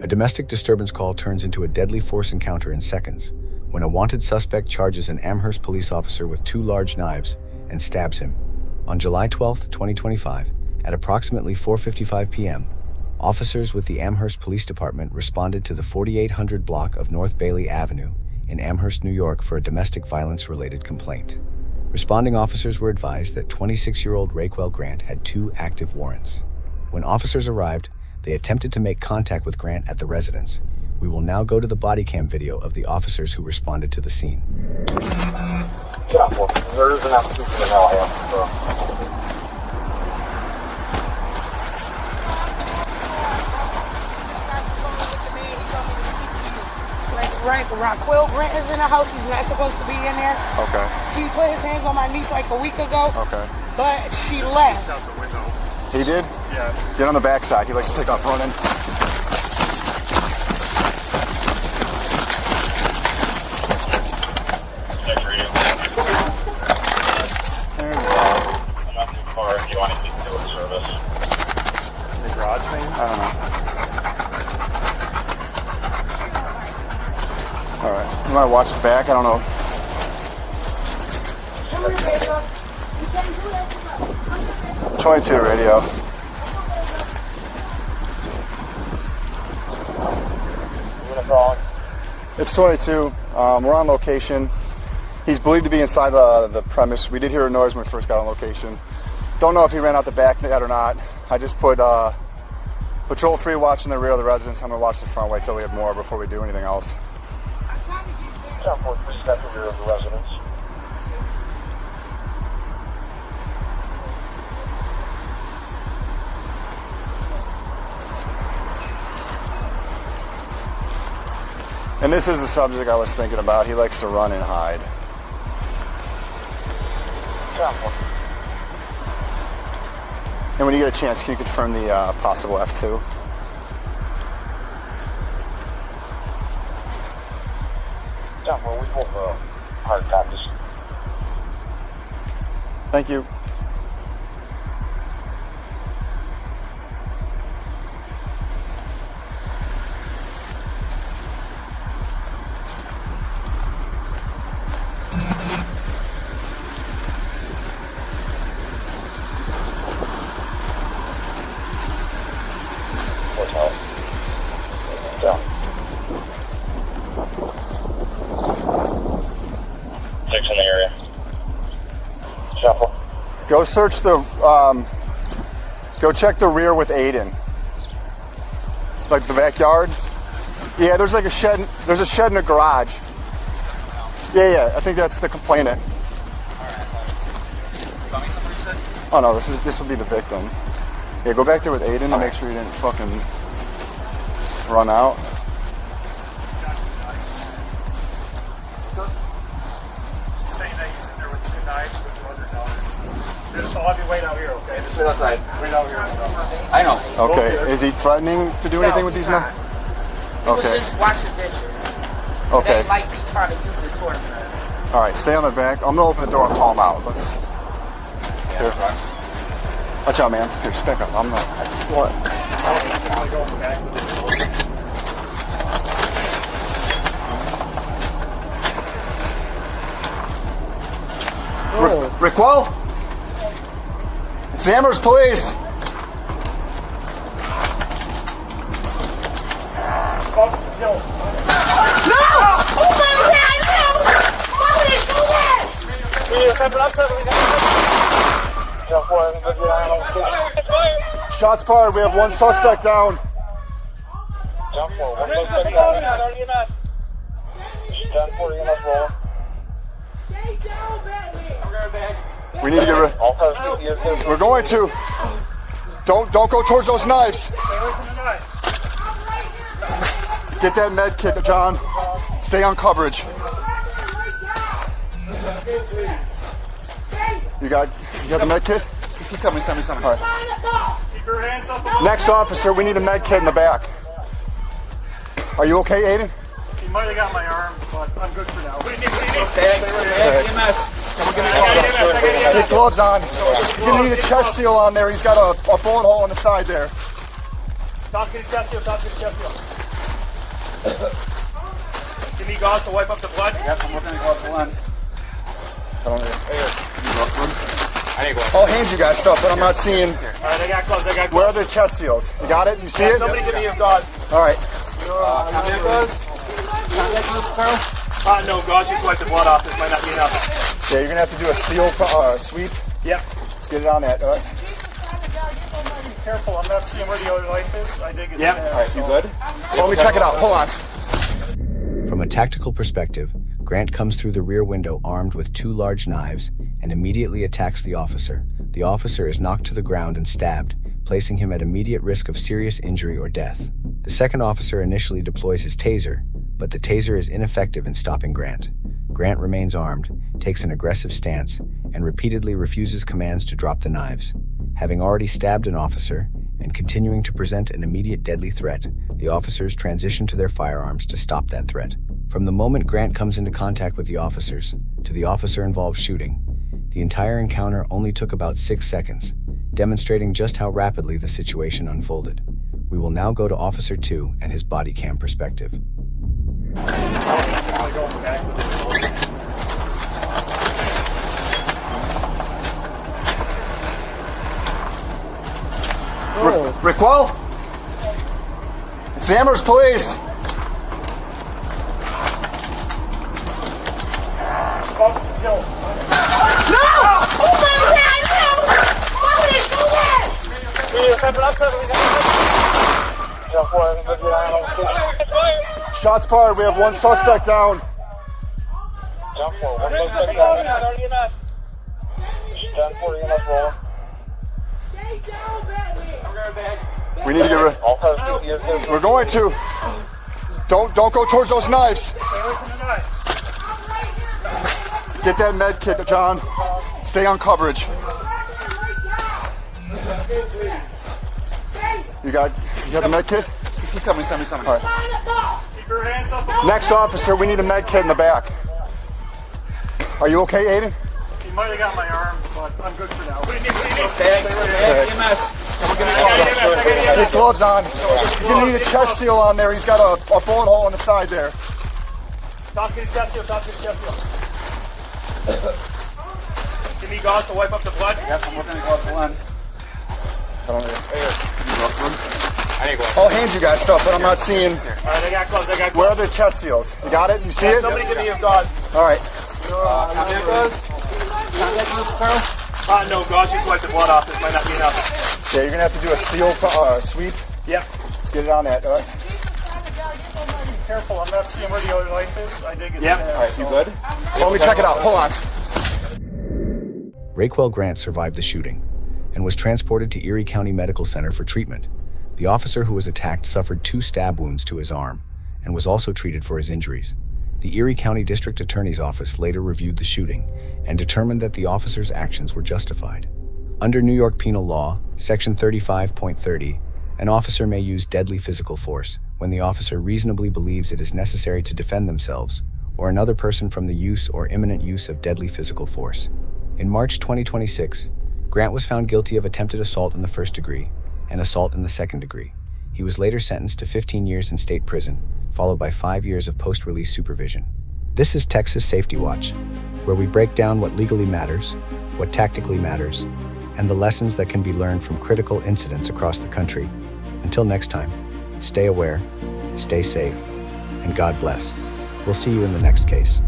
A domestic disturbance call turns into a deadly force encounter in seconds when a wanted suspect charges an Amherst police officer with 2 large knives and stabs him. On July 12, 2025, at approximately 4:55 p.m., officers with the Amherst Police Department responded to the 4800 block of North Bailey Avenue in Amherst, New York for a domestic violence-related complaint. Responding officers were advised that 26-year-old Rayquell Grant had 2 active warrants. When officers arrived, they attempted to make contact with Grant at the residence. We will now go to the Bodycam video of the officers who responded to the scene. Yeah, well, there is an application in Alabama, so. Rayquell Grant is in the house. He's not supposed to be in there. Okay. He put his hands on my niece like a week ago. Okay. But she left. He did? Yeah. Get on the backside. He likes to take off running. Check radio. There we go. I'm not too far if you want to get to a service. The garage thing? I don't know. Alright. You want to watch the back? I don't know. Come here, baby. You can't do that. 22 radio. It's 22. We're on location. He's believed to be inside the premise. We did hear a noise when we first got on location. Don't know if he ran out the back yet or not. I just put Patrol 3 watching the rear of the residence. I'm going to watch the front, wait till we have more before we do anything else. Patrol 3 got the rear of the residence. And this is the subject I was thinking about. He likes to run and hide. And when you get a chance, can you confirm the possible F2? Yeah, well, we hold hard copies. Thank you. Yeah. 6 in the area. Shuffle. Go search the, go check the rear with Aiden. Like the backyard. Yeah, there's like a shed, there's a shed in the garage. Yeah, I think that's the complainant. Oh no, this would be the victim. Yeah, go back there with Aiden and make sure he didn't fucking run out. Saying that he's in there with 2 knives with 2 other dollars. Just I'll have you wait out here, okay? Just wait outside. Wait out here. I know. Okay, is he threatening to do anything with these men? He was just washing dishes. Okay. They might be trying to use it towards us. All right, stay on the back. I'm gonna open the door and call him out. Let's. Here. Watch out, man. Here, just back up. I'm not. I just want. Rayquell? It's Amherst Police. Shots fired. We have 1 suspect down. We need to get rid. We're going to. Don't go towards those knives. Get that med kit, John. Stay on coverage. You got the med kit? He's coming. All right. Next officer, we need a med kit in the back. Are you okay, Aiden? You might have got my arm, but I'm good for now. What do you need? EMS. Take gloves on. You're gonna need a chest seal on there. He's got a bullet hole on the side there. Talk to the chest seal, Give me gauze to wipe up the blood. Yes, I'm looking at gloves one. I'll hand you guys stuff, but I'm not seeing. Alright, I got gloves, Where are the chest seals? You got it? You see it? Somebody give me your gauze. All right. Contact gloves? Contact gloves, Carl? No, gauze, you can wipe the blood off. This might not be enough. Yeah, you're gonna have to do a seal sweep. Yep. Let's get it on that. All right. Be careful, I'm not seeing where the other life is. I think it's Yep. there. All right, You good? Let me check it out. Hold on. From a tactical perspective, Grant comes through the rear window armed with 2 large knives and immediately attacks the officer. The officer is knocked to the ground and stabbed, placing him at immediate risk of serious injury or death. The second officer initially deploys his taser, but the taser is ineffective in stopping Grant. Grant remains armed, takes an aggressive stance, and repeatedly refuses commands to drop the knives. Having already stabbed an officer and continuing to present an immediate deadly threat, the officers transition to their firearms to stop that threat. From the moment Grant comes into contact with the officers to the officer-involved shooting, the entire encounter only took about 6 seconds, demonstrating just how rapidly the situation unfolded. We will now go to Officer 2 and his body cam perspective. Rayquell? It's Amherst Police. Shots fired. We have one suspect down. We need to get rid. We're going to. Don't go towards those knives. Stay away from the knives. Get that med kit, John. Stay on coverage. You got the med kit? He's coming. All right. Keep your hands up. Next officer, we need a med kit in the back. Are you okay, Aiden? You might have got my arm, but I'm good for now. What do you need? EMS. Take gloves on. You're gonna need a chest seal on there. He's got a bullet hole on the side there. Talk to the chest seal, Give me gauze to wipe up the blood. Yes, I'm looking at gloves one. I'll hand you guys stuff, but I'm not seeing. Alright, I got gloves, Where are the chest seals? You got it? You see it? Somebody give me your gauze. All right. Contact gloves? Contact gloves, Carl? No, gauze, you can wipe the blood off. This might not be enough. Yeah, you're gonna have to do a seal sweep. Yep. Let's get it on that. All right. Be careful, I'm not seeing where the other life is. I think it's Yep. there. All right, You good? Let me check it out. Hold on. Rayquell Grant survived the shooting and was transported to Erie County Medical Center for treatment. The officer who was attacked suffered 2 stab wounds to his arm and was also treated for his injuries. The Erie County District Attorney's Office later reviewed the shooting and determined that the officer's actions were justified. Under New York Penal Law, Section 35.30, an officer may use deadly physical force when the officer reasonably believes it is necessary to defend themselves or another person from the use or imminent use of deadly physical force. In March 2026, Grant was found guilty of attempted assault in the first degree and assault in the second degree. He was later sentenced to 15 years in state prison, followed by 5 years of post-release supervision. This is Texas Safety Watch, where we break down what legally matters, what tactically matters, and the lessons that can be learned from critical incidents across the country. Until next time, stay aware, stay safe, and God bless. We'll see you in the next case.